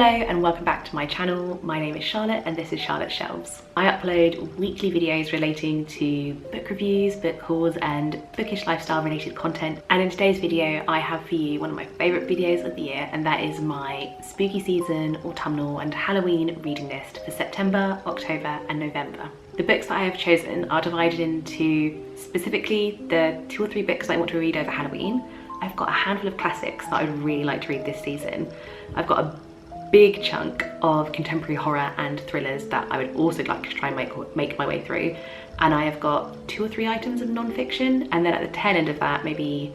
Hello and welcome back to my channel. My name is Charlotte and this is Charlotteshelves. I upload weekly videos relating to book reviews, book hauls and bookish lifestyle related content. And in today's video I have for you one of my favourite videos of the year, and that is my spooky season, autumnal and Halloween reading list for September, October and November. The books that I have chosen are divided into specifically the 2 or 3 books I want to read over Halloween. I've got a handful of classics that I would really like to read this season. I've got a big chunk of contemporary horror and thrillers that I would also like to try and make my way through. And I have got 2 or 3 items of non-fiction, and then at the tail end of that, maybe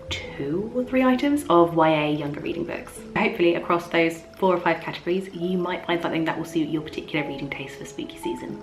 2 or 3 items of YA younger reading books. Hopefully across those 4 or 5 categories, you might find something that will suit your particular reading taste for spooky season.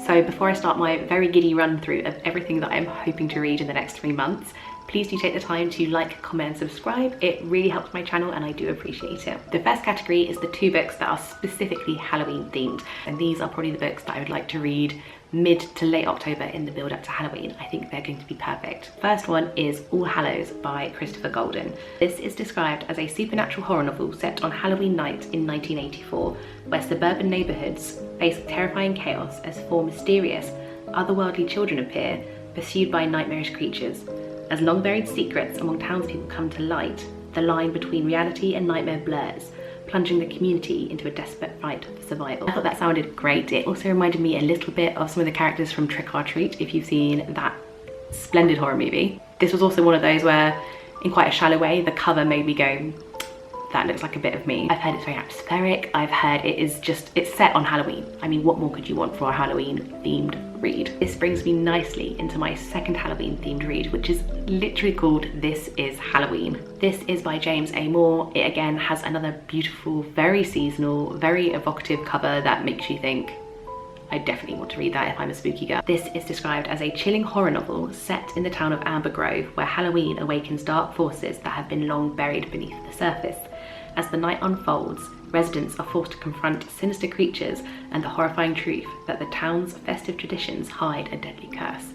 So before I start my very giddy run through of everything that I'm hoping to read in the next 3 months, please do take the time to like, comment and subscribe. It really helps my channel and I do appreciate it. The first category is the 2 books that are specifically Halloween themed, and these are probably the books that I would like to read mid to late October in the build up to Halloween. I think they're going to be perfect. First one is All Hallows by Christopher Golden. This is described as a supernatural horror novel set on Halloween night in 1984, where suburban neighbourhoods face terrifying chaos as 4 mysterious, otherworldly children appear, pursued by nightmarish creatures. As long-buried secrets among townspeople come to light, the line between reality and nightmare blurs, plunging the community into a desperate fight for survival. I thought that sounded great. It also reminded me a little bit of some of the characters from Trick or Treat, if you've seen that splendid horror movie. This was also one of those where, in quite a shallow way, the cover made me go, that looks like a bit of me. I've heard it's very atmospheric. I've heard it's set on Halloween. I mean, what more could you want for a Halloween themed read? This brings me nicely into my second Halloween themed read, which is literally called This Is Halloween. This is by James A. Moore. It again has another beautiful, very seasonal, very evocative cover that makes you think, I definitely want to read that if I'm a spooky girl. This is described as a chilling horror novel set in the town of Amber Grove, where Halloween awakens dark forces that have been long buried beneath the surface. As the night unfolds, residents are forced to confront sinister creatures and the horrifying truth that the town's festive traditions hide a deadly curse.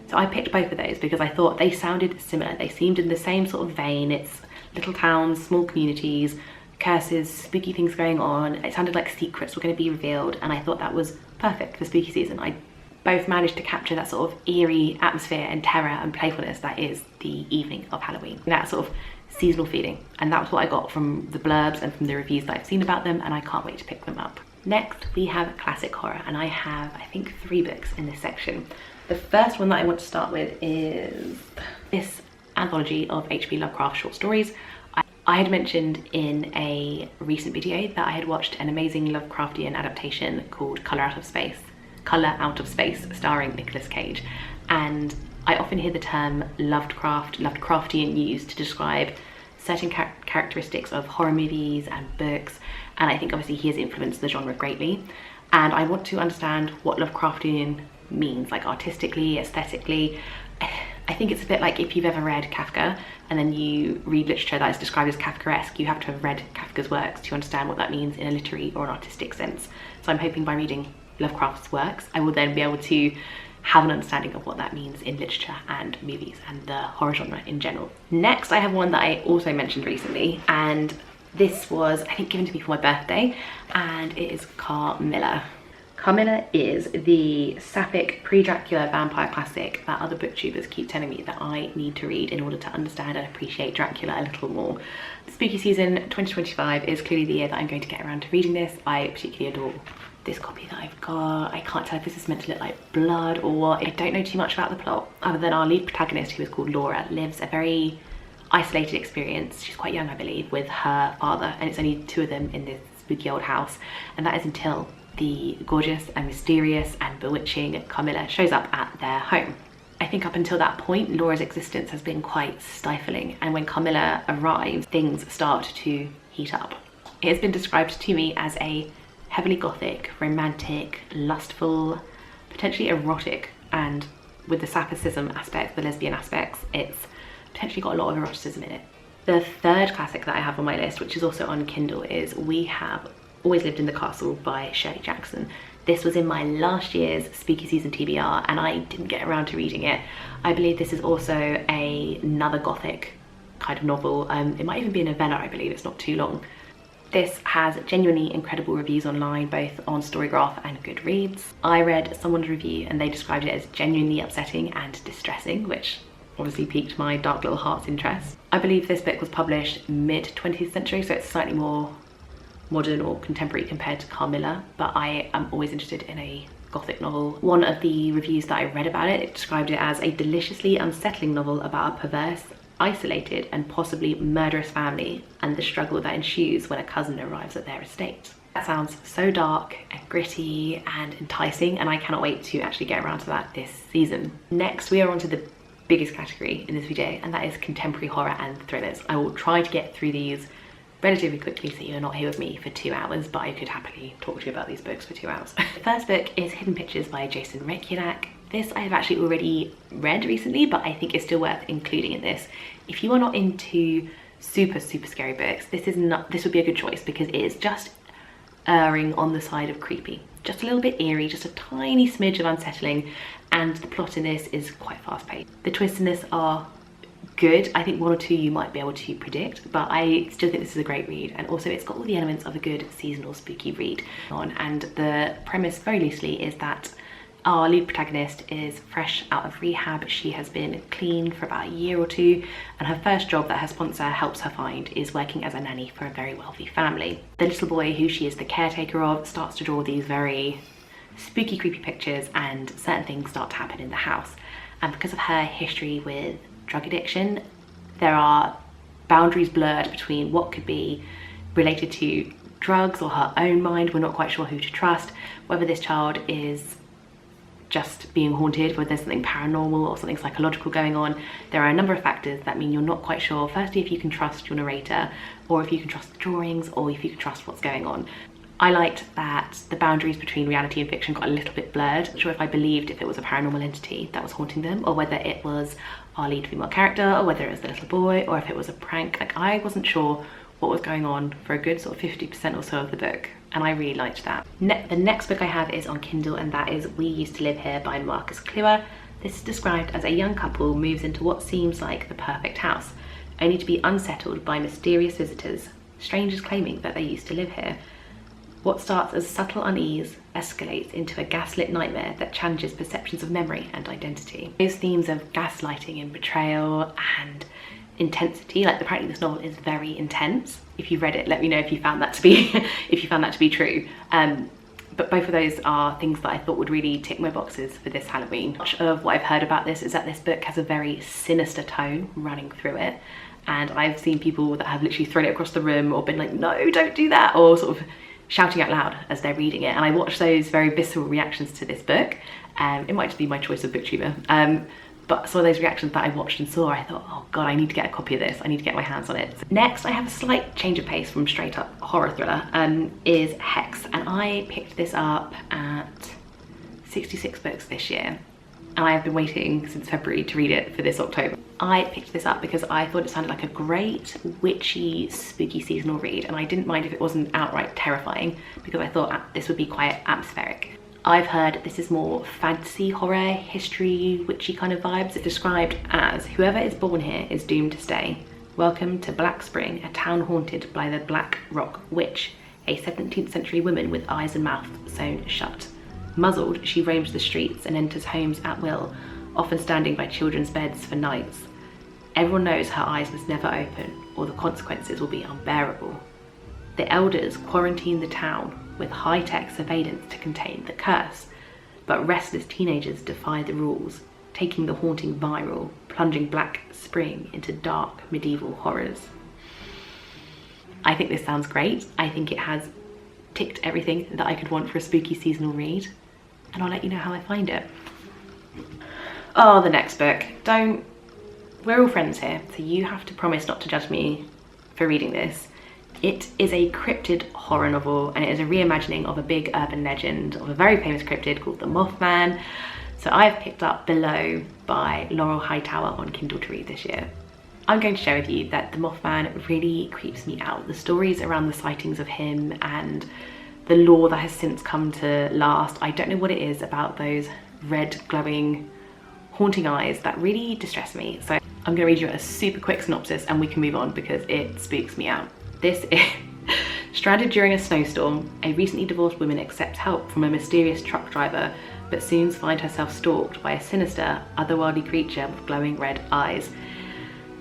So I picked both of those because I thought they sounded similar. They seemed in the same sort of vein. It's little towns, small communities, curses, spooky things going on. It sounded like secrets were going to be revealed, and I thought that was perfect for spooky season. I both managed to capture that sort of eerie atmosphere and terror and playfulness that is the evening of Halloween. That sort of seasonal feeling, and that was what I got from the blurbs and from the reviews that I've seen about them, and I can't wait to pick them up. Next we have classic horror, and I have I think 3 books in this section. The first one that I want to start with is this anthology of H.P. Lovecraft short stories. I had mentioned in a recent video that I had watched an amazing Lovecraftian adaptation called Colour Out of Space starring Nicolas Cage, and I often hear the term Lovecraftian used to describe certain characteristics of horror movies and books, and I think obviously he has influenced the genre greatly, and I want to understand what Lovecraftian means, like artistically, aesthetically. I think it's a bit like if you've ever read Kafka and then you read literature that is described as Kafkaesque, you have to have read Kafka's works to understand what that means in a literary or an artistic sense. So I'm hoping by reading Lovecraft's works, I will then be able to have an understanding of what that means in literature and movies and the horror genre in general. Next, I have one that I also mentioned recently, and this was, I think, given to me for my birthday, and it is Carmilla. Carmilla is the sapphic pre-Dracula vampire classic that other booktubers keep telling me that I need to read in order to understand and appreciate Dracula a little more. Spooky season 2025 is clearly the year that I'm going to get around to reading this. I particularly adore this copy that I've got. I can't tell if this is meant to look like blood or what. I don't know too much about the plot, other than our lead protagonist, who is called Laura, lives a very isolated experience. She's quite young, I believe, with her father, and it's only 2 of them in this spooky old house, and that is until the gorgeous and mysterious and bewitching Carmilla shows up at their home. I think up until that point, Laura's existence has been quite stifling, and when Carmilla arrives, things start to heat up. It has been described to me as a heavily gothic, romantic, lustful, potentially erotic, and with the sapphicism aspect, the lesbian aspects, it's potentially got a lot of eroticism in it. The third classic that I have on my list, which is also on Kindle, is We Have Always Lived in the Castle by Shirley Jackson. This was in my last year's spooky season TBR, and I didn't get around to reading it. I believe this is also another gothic kind of novel. It might even be a novella, I believe. It's not too long. This has genuinely incredible reviews online, both on Storygraph and Goodreads. I read someone's review and they described it as genuinely upsetting and distressing, which obviously piqued my dark little heart's interest. I believe this book was published mid-20th century, so it's slightly more modern or contemporary compared to Carmilla, but I am always interested in a Gothic novel. One of the reviews that I read about it, it described it as a deliciously unsettling novel about a perverse, isolated and possibly murderous family and the struggle that ensues when a cousin arrives at their estate. That sounds so dark and gritty and enticing, and I cannot wait to actually get around to that this season. Next, we are on to the biggest category in this video, and that is contemporary horror and thrillers. I will try to get through these relatively quickly so you're not here with me for 2 hours, but I could happily talk to you about these books for 2 hours. The first book is Hidden Pictures by Jason Reichenach. This I have actually already read recently, but I think it's still worth including in this. If you are not into super scary books, this would be a good choice, because it is just erring on the side of creepy. Just a little bit eerie, just a tiny smidge of unsettling, and the plot in this is quite fast paced. The twists in this are good. I think 1 or 2 you might be able to predict, but I still think this is a great read, and also it's got all the elements of a good seasonal spooky read on. And the premise, very loosely, is that our lead protagonist is fresh out of rehab. She has been clean for about a year or 2, and her first job that her sponsor helps her find is working as a nanny for a very wealthy family. The little boy, who she is the caretaker of, starts to draw these very spooky, creepy pictures, and certain things start to happen in the house. And because of her history with drug addiction, there are boundaries blurred between what could be related to drugs or her own mind. We're not quite sure who to trust, whether this child is just being haunted, whether there's something paranormal or something psychological going on. There are a number of factors that mean you're not quite sure, firstly, if you can trust your narrator, or if you can trust the drawings, or if you can trust what's going on. I liked that the boundaries between reality and fiction got a little bit blurred. I'm not sure if I believed if it was a paranormal entity that was haunting them, or whether it was our lead female character, or whether it was the little boy, or if it was a prank. Like, I wasn't sure what was going on for a good sort of 50% or so of the book, and I really liked that. The next book I have is on Kindle, and that is We Used to Live Here by Marcus Kluwer. This is described as a young couple moves into what seems like the perfect house, only to be unsettled by mysterious visitors, strangers claiming that they used to live here. What starts as subtle unease escalates into a gaslit nightmare that challenges perceptions of memory and identity. Those themes of gaslighting and betrayal and intensity, like apparently this novel is very intense. If you read it, let me know if you found that to be if you found that to be true. But both of those are things that I thought would really tick my boxes for this Halloween. Much of what I've heard about this is that this book has a very sinister tone running through it, and I've seen people that have literally thrown it across the room or been like, no, don't do that, or sort of shouting out loud as they're reading it. And I watched those very visceral reactions to this book. It might just be my choice of booktuber. But some of those reactions that I watched and saw, I thought, oh God, I need to get a copy of this. I need to get my hands on it. Next, I have a slight change of pace from straight up horror thriller, is Hex. And I picked this up at 66 books this year. And I have been waiting since February to read it for this October. I picked this up because I thought it sounded like a great, witchy, spooky seasonal read, and I didn't mind if it wasn't outright terrifying, because I thought this would be quite atmospheric. I've heard this is more fantasy, horror, history, witchy kind of vibes. It's described as, whoever is born here is doomed to stay. Welcome to Black Spring, a town haunted by the Black Rock Witch, a 17th century woman with eyes and mouth sewn shut. Muzzled, she roams the streets and enters homes at will, often standing by children's beds for nights. Everyone knows her eyes must never open, or the consequences will be unbearable. The elders quarantine the town with high-tech surveillance to contain the curse, but restless teenagers defy the rules, taking the haunting viral, plunging Black Spring into dark medieval horrors. I think this sounds great. I think it has ticked everything that I could want for a spooky seasonal read, and I'll let you know how I find it. Oh, the next book. We're all friends here, so you have to promise not to judge me for reading this. It is a cryptid horror novel, and it is a reimagining of a big urban legend of a very famous cryptid called the Mothman. So I've picked up Below by Laurel Hightower on Kindle to read this year. I'm going to share with you that the Mothman really creeps me out. The stories around the sightings of him and the lore that has since come to last, I don't know what it is about those red glowing haunting eyes that really distress me. So I'm gonna read you a super quick synopsis and we can move on because it spooks me out. This Stranded during a snowstorm, a recently divorced woman accepts help from a mysterious truck driver, but soon finds herself stalked by a sinister, otherworldly creature with glowing red eyes.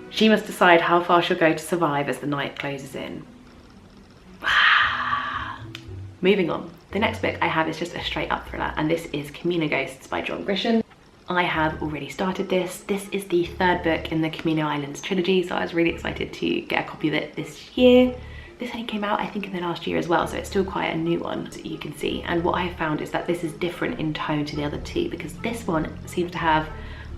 She must decide how far she'll go to survive as the night closes in. Moving on. The next book I have is just a straight up thriller, and this is Camino Ghosts by John Grisham. I have already started this. This is the third book in the Camino Islands trilogy, so I was really excited to get a copy of it this year. This only came out, I think, in the last year as well, so it's still quite a new one, as you can see. And what I have found is that this is different in tone to the other two, because this one seems to have,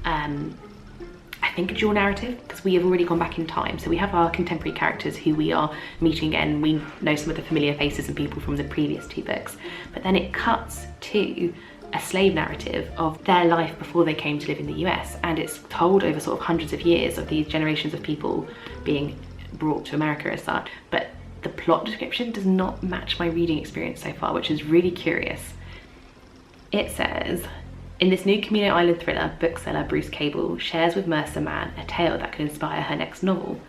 I think, a dual narrative, because we have already gone back in time. So we have our contemporary characters who we are meeting again. We know some of the familiar faces and people from the previous two books, but then it cuts to a slave narrative of their life before they came to live in the US, and it's told over sort of hundreds of years of these generations of people being brought to America as such. But the plot description does not match my reading experience so far, which is really curious. It says, in this new Camino Island thriller, bookseller Bruce Cable shares with Mercer Mann a tale that could inspire her next novel.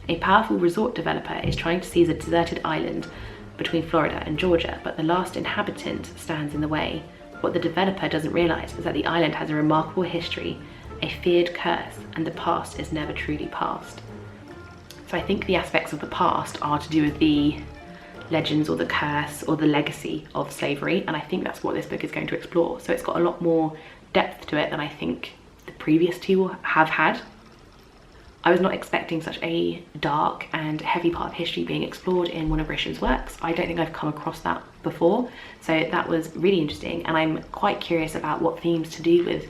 A powerful resort developer is trying to seize a deserted island between Florida and Georgia, but the last inhabitant stands in the way. What the developer doesn't realize is that the island has a remarkable history, a feared curse, and the past is never truly past. So I think the aspects of the past are to do with the legends or the curse or the legacy of slavery, and I think that's what this book is going to explore. So it's got a lot more depth to it than I think the previous two have had. I was not expecting such a dark and heavy part of history being explored in one of Grisham's works. I don't think I've come across that before, so that was really interesting, and I'm quite curious about what themes to do with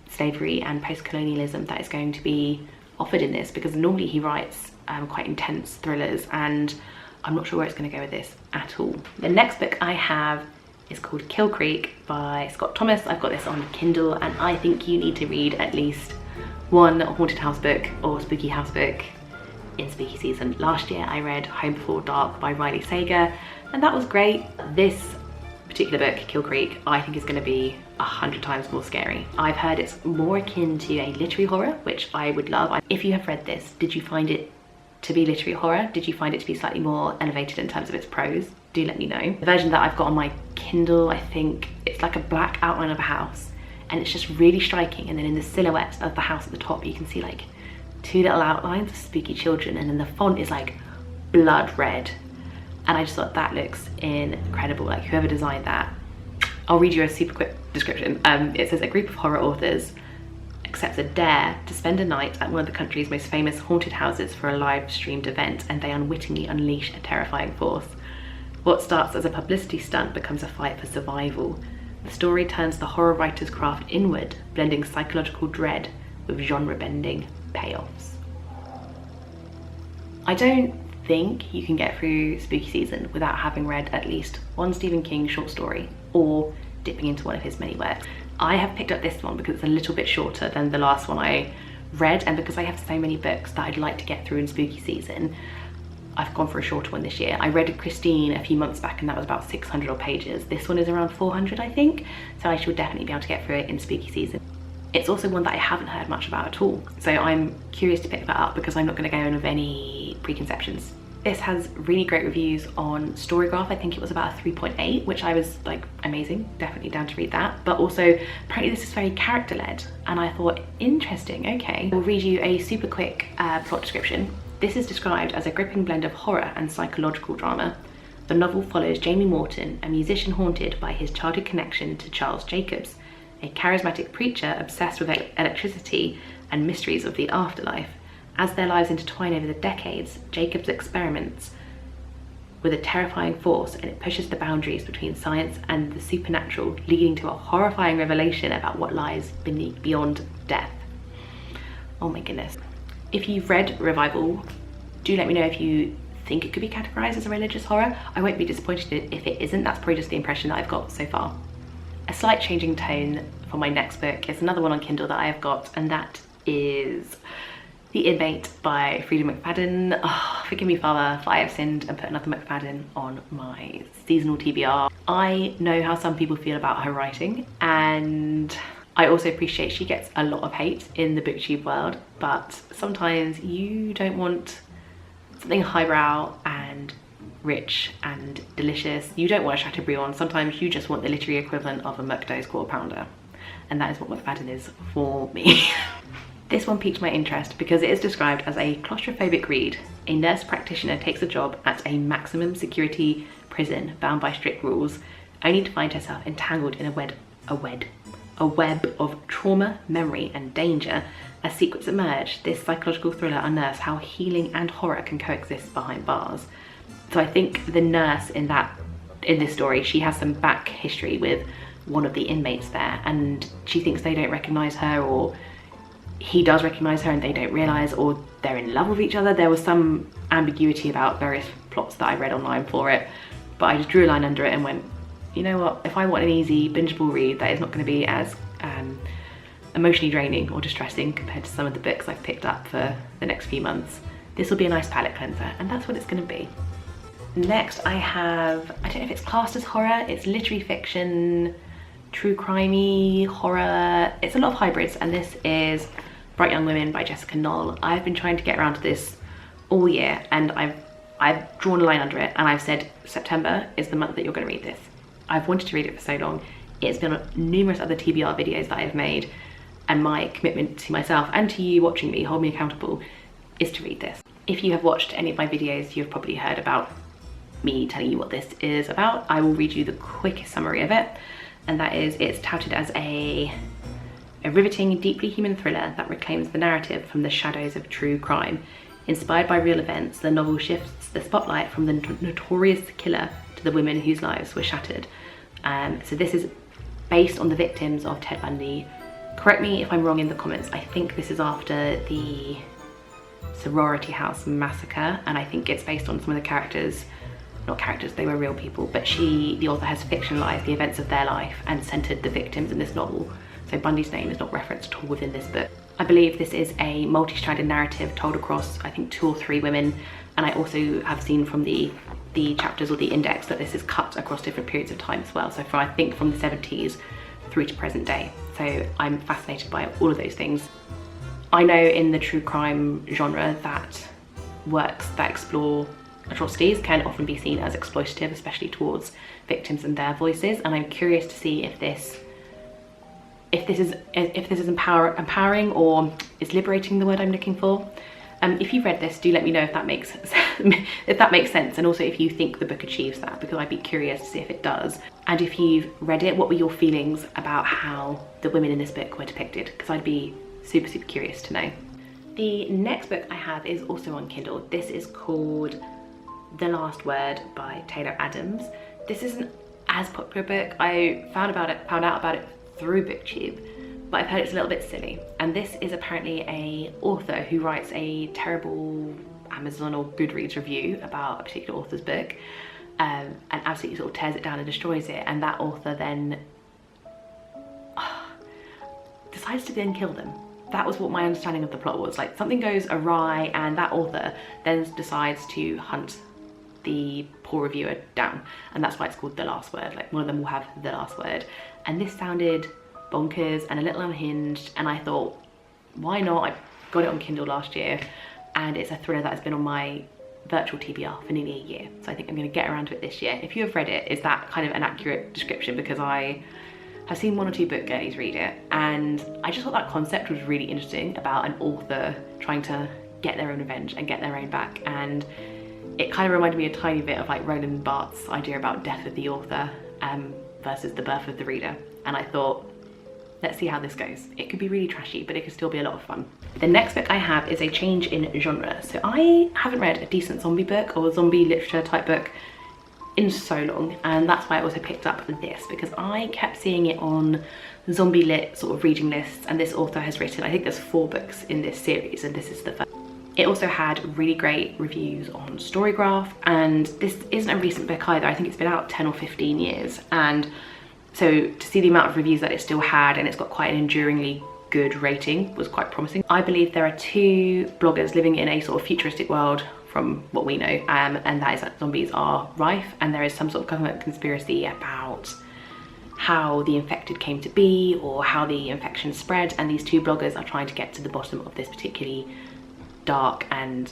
slavery and post-colonialism that is going to be offered in this, because normally he writes quite intense thrillers, and I'm not sure where it's going to go with this at all. The next book I have is called Kill Creek by Scott Thomas. I've got this on Kindle, and I think you need to read at least one haunted house book or spooky house book in spooky season. Last year I read Home Before Dark by Riley Sager, and that was great. This particular book, Kill Creek, I think is going to be 100 times more scary. I've heard it's more akin to a literary horror, which I would love. If you have read this, did you find it to be literary horror? Did you find it to be slightly more elevated in terms of its prose? Do let me know. The version that I've got on my Kindle, I think it's like a black outline of a house, and it's just really striking, and then in the silhouette of the house at the top you can see like two little outlines of spooky children, and then the font is like blood red, and I just thought that looks incredible. Like, whoever designed that, I'll read you a super quick description. It says, a group of horror authors accepts a dare to spend a night at one of the country's most famous haunted houses for a live streamed event, and they unwittingly unleash a terrifying force. What starts as a publicity stunt becomes a fight for survival. The story turns the horror writer's craft inward, blending psychological dread with genre-bending payoffs. I don't think you can get through spooky season without having read at least one Stephen King short story or dipping into one of his many works. I have picked up this one because it's a little bit shorter than the last one I read, and because I have so many books that I'd like to get through in spooky season, I've gone for a shorter one this year. I read Christine a few months back, and that was about 600 odd pages. This one is around 400, I think, so I should definitely be able to get through it in spooky season. It's also one that I haven't heard much about at all, so I'm curious to pick that up because I'm not going to go in with any preconceptions. This has really great reviews on Storygraph. I think it was about a 3.8, which I was like, amazing, definitely down to read that. But also, apparently this is very character-led, and I thought, interesting, okay. I'll read you a super quick plot description. This is described as a gripping blend of horror and psychological drama. The novel follows Jamie Morton, a musician haunted by his childhood connection to Charles Jacobs, a charismatic preacher obsessed with electricity and mysteries of the afterlife. As their lives intertwine over the decades, Jacobs experiments with a terrifying force, and it pushes the boundaries between science and the supernatural, leading to a horrifying revelation about what lies beyond death. Oh my goodness. If you've read Revival, do let me know if you think it could be categorized as a religious horror. I won't be disappointed if it isn't. That's probably just the impression that I've got so far. A slight change in tone for my next book is another one on Kindle that I have got, and that is The Inmate by Frida McFadden. Oh, forgive me, Father, for I have sinned and put another McFadden on my seasonal TBR. I know how some people feel about her writing, and I also appreciate she gets a lot of hate in the booktube world, but sometimes you don't want something highbrow and rich and delicious. You don't want a Chateaubriand, sometimes you just want the literary equivalent of a McDo's quarter pounder. And that is what McFadden is for me. This one piqued my interest because it is described as a claustrophobic read. A nurse practitioner takes a job at a maximum security prison bound by strict rules, only to find herself entangled in a web of trauma, memory and danger. As secrets emerge, this psychological thriller unearths how healing and horror can coexist behind bars. So I think the nurse in this story, she has some back history with one of the inmates there, and she thinks they don't recognise her, or he does recognise her and they don't realise, or they're in love with each other. There was some ambiguity about various plots that I read online for it, but I just drew a line under it and went, you know what, if I want an easy bingeable read that is not going to be as emotionally draining or distressing compared to some of the books I've picked up for the next few months, this will be a nice palate cleanser, and that's what it's going to be. Next I have, I don't know if it's classed as horror, it's literary fiction, true crimey horror, it's a lot of hybrids, and this is Bright Young Women by Jessica Knoll. I've been trying to get around to this all year, and I've drawn a line under it, and I've said September is the month that you're going to read this. I've wanted to read it for so long. It's been on numerous other TBR videos that I've made, and my commitment to myself and to you watching me, hold me accountable, is to read this. If you have watched any of my videos, you've probably heard about me telling you what this is about. I will read you the quickest summary of it, and that is, it's touted as a riveting, deeply human thriller that reclaims the narrative from the shadows of true crime. Inspired by real events, the novel shifts the spotlight from the notorious killer to the women whose lives were shattered. So this is based on the victims of Ted Bundy. Correct me if I'm wrong in the comments. I think this is after the sorority house massacre, and I think it's based on some of the characters, not characters, they were real people, but the author has fictionalized the events of their life and centered the victims in this novel. So Bundy's name is not referenced at all within this book. I believe this is a multi-stranded narrative told across, I think, 2 or 3 women, and I also have seen from the chapters or the index that this is cut across different periods of time as well. So I think from the 70s through to present day. So I'm fascinated by all of those things. I know in the true crime genre that works that explore atrocities can often be seen as exploitative, especially towards victims and their voices, and I'm curious to see if this is empowering or is liberating the word I'm looking for. If you've read this, do let me know if that makes sense, and also if you think the book achieves that, because I'd be curious to see if it does. And if you've read it, what were your feelings about how the women in this book were depicted? Because I'd be super curious to know. The next book I have is also on Kindle. This is called The Last Word by Taylor Adams. This isn't as popular book. I found out about it through BookTube, but I've heard it's a little bit silly. And this is apparently a author who writes a terrible Amazon or Goodreads review about a particular author's book, and absolutely sort of tears it down and destroys it. And that author then decides to then kill them. That was what my understanding of the plot was. Like, something goes awry and that author then decides to hunt the poor reviewer down, and that's why it's called The Last Word. Like, one of them will have the last word. And this sounded bonkers and a little unhinged, and I thought, why not? I got it on Kindle last year, and it's a thriller that has been on my virtual TBR for nearly a year, so I think I'm going to get around to it this year. If you have read it, is that kind of an accurate description? Because I have seen 1 or 2 book girlies read it, and I just thought that concept was really interesting, about an author trying to get their own revenge and get their own back. And it kind of reminded me a tiny bit of like Roland Barthes' idea about death of the author versus the birth of the reader. And I thought, let's see how this goes. It could be really trashy, but it could still be a lot of fun. The next book I have is a change in genre. So I haven't read a decent zombie book or zombie literature type book in so long, and that's why I also picked up this, because I kept seeing it on zombie lit sort of reading lists, and this author has written, I think there's 4 books in this series, and this is the first. It also had really great reviews on Storygraph, and this isn't a recent book either. I think it's been out 10 or 15 years, and so to see the amount of reviews that it still had, and it's got quite an enduringly good rating, was quite promising. I believe there are 2 bloggers living in a sort of futuristic world from what we know, and that is that zombies are rife, and there is some sort of government conspiracy about how the infected came to be or how the infection spread, and these 2 bloggers are trying to get to the bottom of this particularly dark and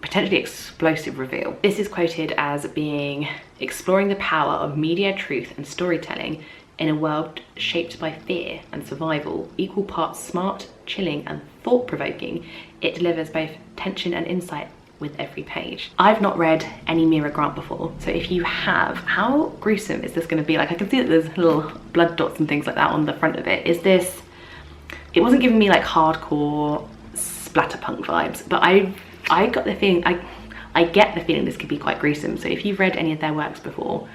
potentially explosive reveal. This is quoted as being exploring the power of media, truth and storytelling in a world shaped by fear and survival. Equal parts smart, chilling and thought-provoking, it delivers both tension and insight with every page. I've not read any Mira Grant before, so if you have, how gruesome is this going to be? Like, I can see that there's little blood dots and things like that on the front of it. Is this, it wasn't giving me like hardcore splatterpunk vibes, but I got the feeling, I get the feeling this could be quite gruesome. So if you've read any of their works before,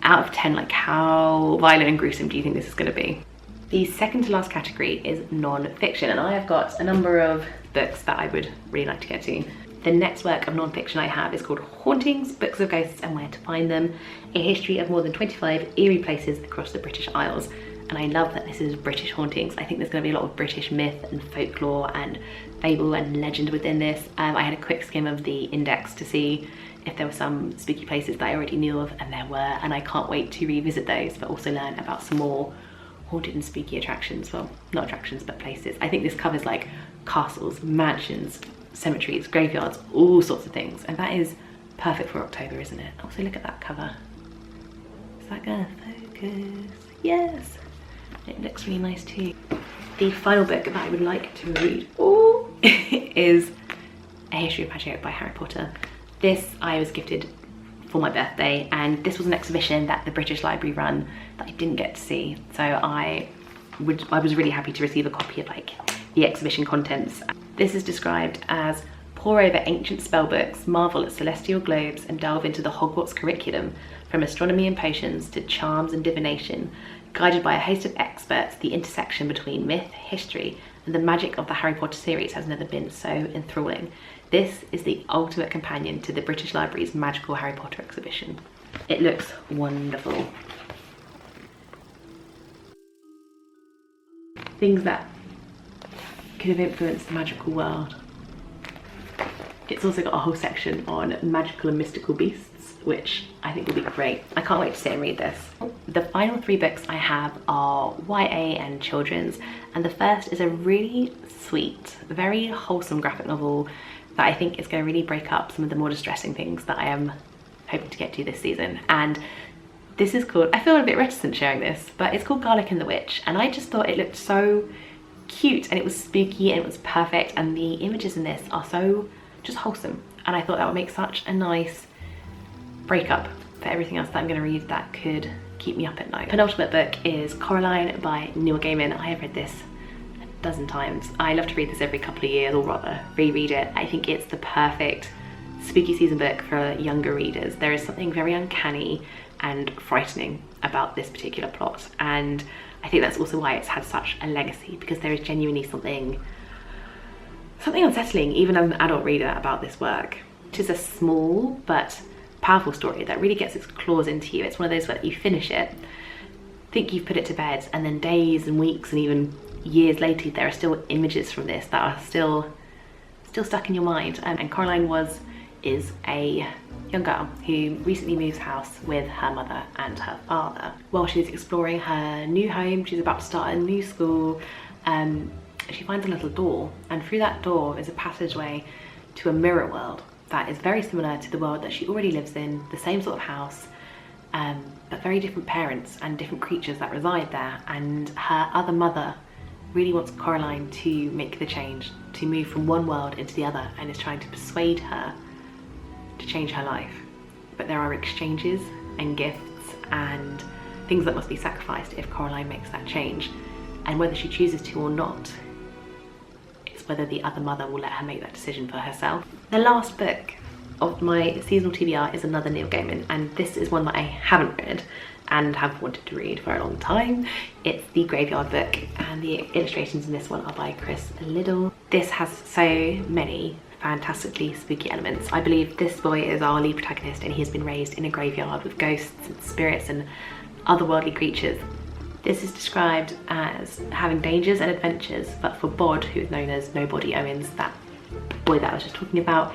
out of 10, like how violent and gruesome do you think this is going to be? The second to last category is non-fiction, and I have got a number of books that I would really like to get to. The next work of non-fiction I have is called Hauntings, Books of Ghosts and Where to Find Them, a history of more than 25 eerie places across the British Isles. And I love that this is British hauntings. I think there's going to be a lot of British myth and folklore and fable and legend within this. I had a quick skim of the index to see if there were some spooky places that I already knew of, and there were, and I can't wait to revisit those, but also learn about some more haunted and spooky attractions. Well, not attractions, but places. I think this covers like castles, mansions, cemeteries, graveyards, all sorts of things, and that is perfect for October, isn't it? Also, look at that cover. Is that gonna focus? Yes, it looks really nice too. The final book that I would like to read is A History of Magic by Harry Potter. This I was gifted for my birthday, and this was an exhibition that the British Library run that I didn't get to see, so I was really happy to receive a copy of like the exhibition contents. This is described as pore over ancient spellbooks, marvel at celestial globes and delve into the Hogwarts curriculum, from astronomy and potions to charms and divination. Guided by a host of experts, the intersection between myth, history and the magic of the Harry Potter series has never been so enthralling. This is the ultimate companion to the British Library's magical Harry Potter exhibition. It looks wonderful. Things that could have influenced the magical world. It's also got a whole section on magical and mystical beasts, which I think will be great. I can't wait to sit and read this. The final three books I have are YA and children's, and the first is a really sweet, very wholesome graphic novel that I think is going to really break up some of the more distressing things that I am hoping to get to this season. And this is called, I feel a bit reticent sharing this, but it's called Garlic and the Witch, and I just thought it looked so cute and it was spooky and it was perfect, and the images in this are so just wholesome, and I thought that would make such a nice breakup for everything else that I'm going to read that could keep me up at night. Penultimate book is Coraline by Neil Gaiman. I have read this a dozen times. I love to read this every couple of years, or rather reread it. I think it's the perfect spooky season book for younger readers. There is something very uncanny and frightening about this particular plot, and I think that's also why it's had such a legacy, because there is genuinely something unsettling, even as an adult reader, about this work. It is a small but powerful story that really gets its claws into you. It's one of those where you finish it, think you've put it to bed, and then days and weeks and even years later there are still images from this that are still stuck in your mind. And Coraline is a young girl who recently moves house with her mother and her father. While she's exploring her new home, she's about to start a new school, she finds a little door, and through that door is a passageway to a mirror world that is very similar to the world that she already lives in, the same sort of house, but very different parents and different creatures that reside there. And her other mother really wants Coraline to make the change, to move from one world into the other, and is trying to persuade her to change her life. But there are exchanges and gifts and things that must be sacrificed if Coraline makes that change, and whether she chooses to or not, it's whether the other mother will let her make that decision for herself. The last book of my seasonal TBR is another Neil Gaiman, and this is one that I haven't read and have wanted to read for a long time. It's The Graveyard Book, and the illustrations in this one are by Chris Liddell. This has so many fantastically spooky elements. I believe this boy is our lead protagonist, and he has been raised in a graveyard with ghosts and spirits and otherworldly creatures. This is described as having dangers and adventures, but for Bod, who is known as Nobody Owens, that boy that I was just talking about,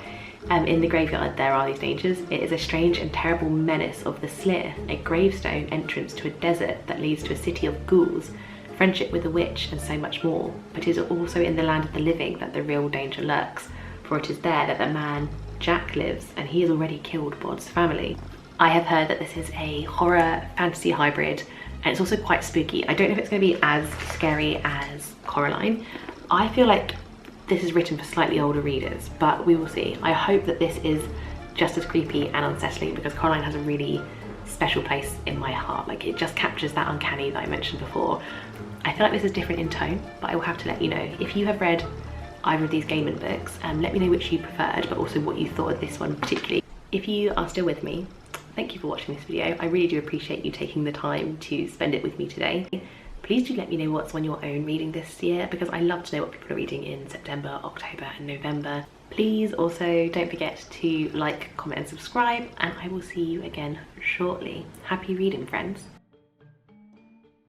in the graveyard there are these dangers. It is a strange and terrible menace of the Slith, a gravestone entrance to a desert that leads to a city of ghouls, friendship with a witch, and so much more. But it is also in the land of the living that the real danger lurks, for it is there that the man Jack lives and he has already killed Bod's family. I have heard that this is a horror fantasy hybrid, and it's also quite spooky. I don't know if it's going to be as scary as Coraline. I feel like this is written for slightly older readers, but we will see. I hope that this is just as creepy and unsettling, because Coraline has a really special place in my heart. Like, it just captures that uncanny that I mentioned before. I feel like this is different in tone, but I will have to let you know. If you have read either of these Gaiman books, let me know which you preferred, but also what you thought of this one particularly. If you are still with me, thank you for watching this video. I really do appreciate you taking the time to spend it with me today. Please do let me know what's on your own reading this year, because I love to know what people are reading in September, October and November. Please also don't forget to like, comment and subscribe, and I will see you again shortly. Happy reading, friends.